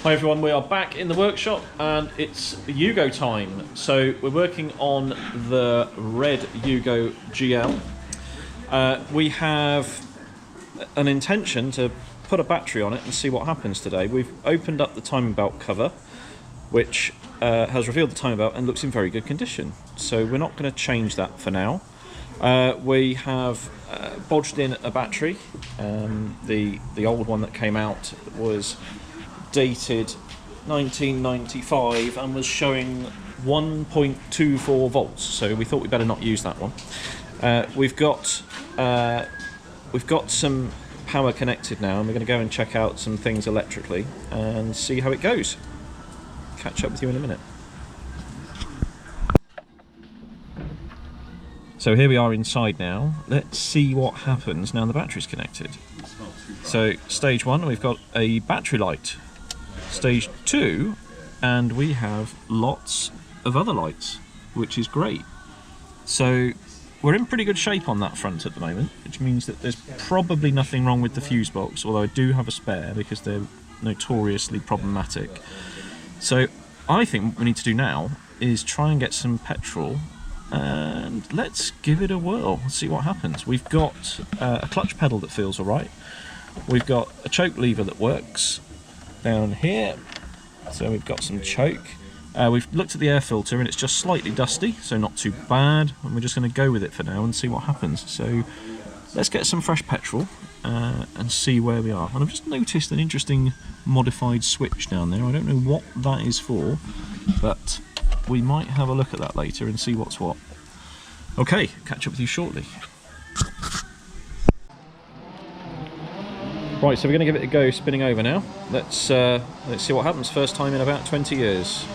Hi everyone, we are back in the workshop and it's Yugo time. So we're working on the Red Yugo GL. We have an intention to put a battery on it and see what happens today. We've opened up the timing belt cover, which has revealed the timing belt and looks in very good condition. So we're not going to change that for now. We have bodged in a battery. The old one that came out was dated 1995 and was showing 1.24 volts, so we thought we'd better not use that one. We've got some power connected now, and we're going to go and check out some things electrically and see how it goes. Catch up with you in a minute. So here we are inside now. Let's see what happens now the battery's connected. So stage 1, we've got a battery light. Stage 2, and we have lots of other lights, which is great. So we're in pretty good shape on that front at the moment, which means that there's probably nothing wrong with the fuse box, although I do have a spare because they're notoriously problematic. So I think what we need to do now is try and get some petrol and let's give it a whirl, see what happens. We've got a clutch pedal that feels alright. We've got a choke lever that works down here, so we've got some choke. We've looked at the air filter and it's just slightly dusty, so not too bad, and we're just going to go with it for now and see what happens. So let's get some fresh petrol and see where we are. And I've just noticed an interesting modified switch down there. I don't know what that is for, but we might have a look at that later and see what's what. Okay, catch up with you shortly. Right, so we're going to give it a go spinning over now. Let's see what happens. First time in about 20 years.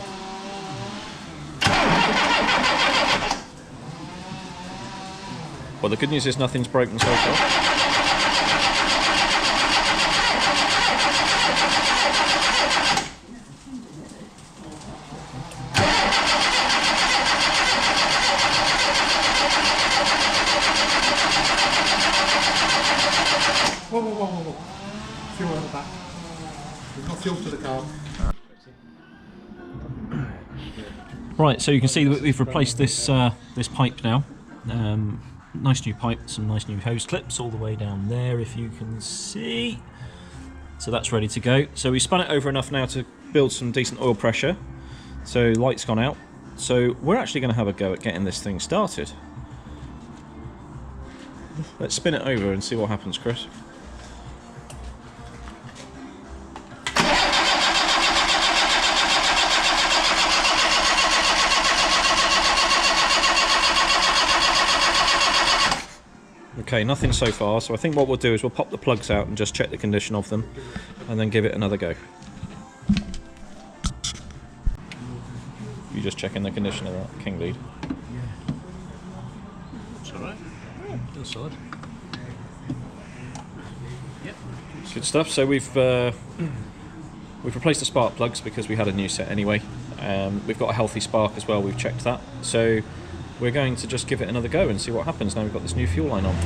Well, the good news is nothing's broken so far. Whoa, whoa, whoa, whoa, whoa. Fuel at the back. We've got fuel to the car. Right, so you can see that we've replaced this this pipe now. Nice new pipe, some nice new hose clips all the way down there, if you can see. So that's ready to go. So we spun it over enough now to build some decent oil pressure. So light's gone out. So we're actually going to have a go at getting this thing started. Let's spin it over and see what happens, Chris. Okay, nothing so far, so I think what we'll do is we'll pop the plugs out and just check the condition of them and then give it another go. You just checking the condition of that king lead? Yeah. It's alright. Yeah, still solid. Yep. Good stuff. So we've replaced the spark plugs because we had a new set anyway. We've got a healthy spark as well, we've checked that. So we're going to just give it another go and see what happens now we've got this new fuel line on.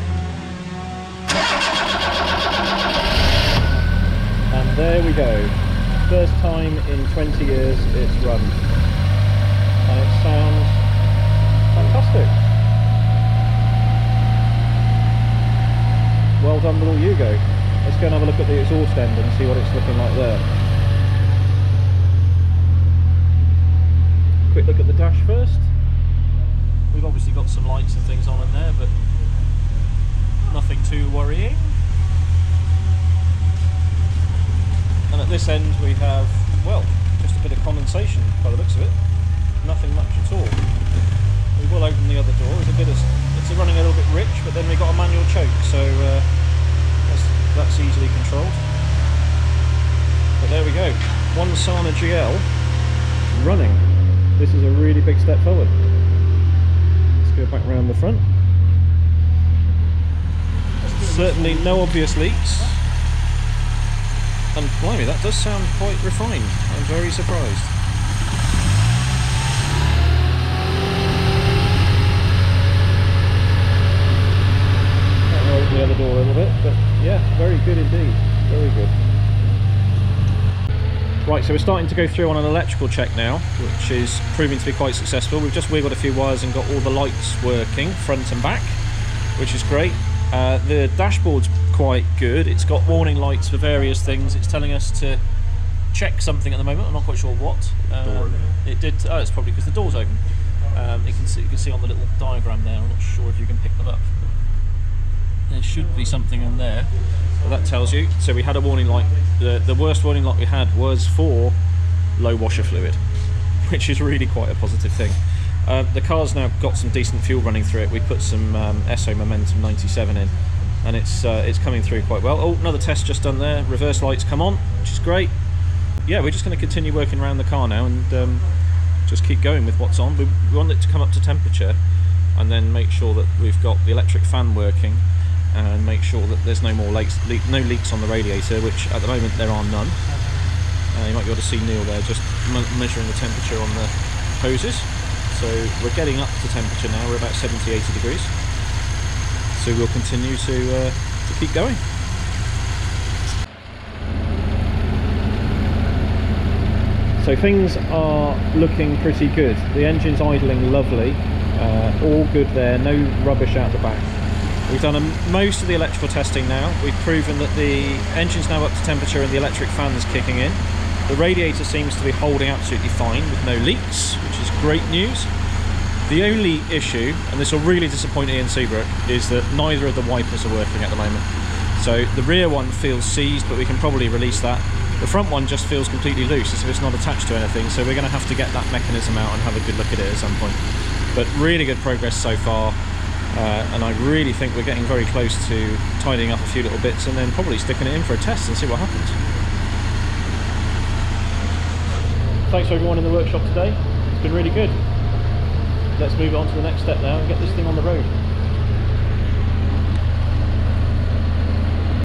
And there we go. First time in 20 years it's run. And it sounds fantastic. Well done, little Yugo. Let's go and have a look at the exhaust end and see what it's looking like there. Quick look at the dash first. We've obviously got some lights and things on in there, but nothing too worrying. And at this end we have, well, just a bit of condensation by the looks of it. Nothing much at all. We will open the other door. It's running a little bit rich, but then we've got a manual choke, so that's easily controlled. But there we go. Yugo Sana GL running. This is a really big step forward. Go back round the front. Certainly no obvious leaks, and blimey, that does sound quite refined. I'm very surprised. I'll open the other door a little bit, but yeah, very good indeed, very good. Right, so we're starting to go through on an electrical check now, which is proving to be quite successful. We've just wiggled a few wires and got all the lights working, front and back, which is great. The dashboard's quite good. It's got warning lights for various things. It's telling us to check something at the moment. I'm not quite sure what. It did. Oh, it's probably because the door's open. You can see on the little diagram there. I'm not sure if you can pick that up. There should be something in there. Well, that tells you. So we had a warning light. The worst warning light we had was for low washer fluid, which is really quite a positive thing. The car's now got some decent fuel running through it. We put some Esso Momentum 97 in, and it's coming through quite well. Oh, another test just done there. Reverse lights come on, which is great. Yeah, we're just going to continue working around the car now and just keep going with what's on. We want it to come up to temperature, and then make sure that we've got the electric fan working, and make sure that there's no more leaks on the radiator, which at the moment there are none. You might be able to see Neil there just measuring the temperature on the hoses. So we're getting up to temperature now. We're about 70-80 degrees. So we'll continue to keep going. So things are looking pretty good. The engine's idling lovely, all good there, no rubbish out the back. We've done most of the electrical testing now. We've proven that the engine's now up to temperature and the electric fan is kicking in. The radiator seems to be holding absolutely fine with no leaks, which is great news. The only issue, and this will really disappoint Ian Seabrook, is that neither of the wipers are working at the moment. So the rear one feels seized, but we can probably release that. The front one just feels completely loose, as if it's not attached to anything, so we're going to have to get that mechanism out and have a good look at it at some point. But really good progress so far, and I really think we're getting very close to tidying up a few little bits and then probably sticking it in for a test and see what happens. Thanks for everyone in the workshop today. It's been really good. Let's move on to the next step now and get this thing on the road.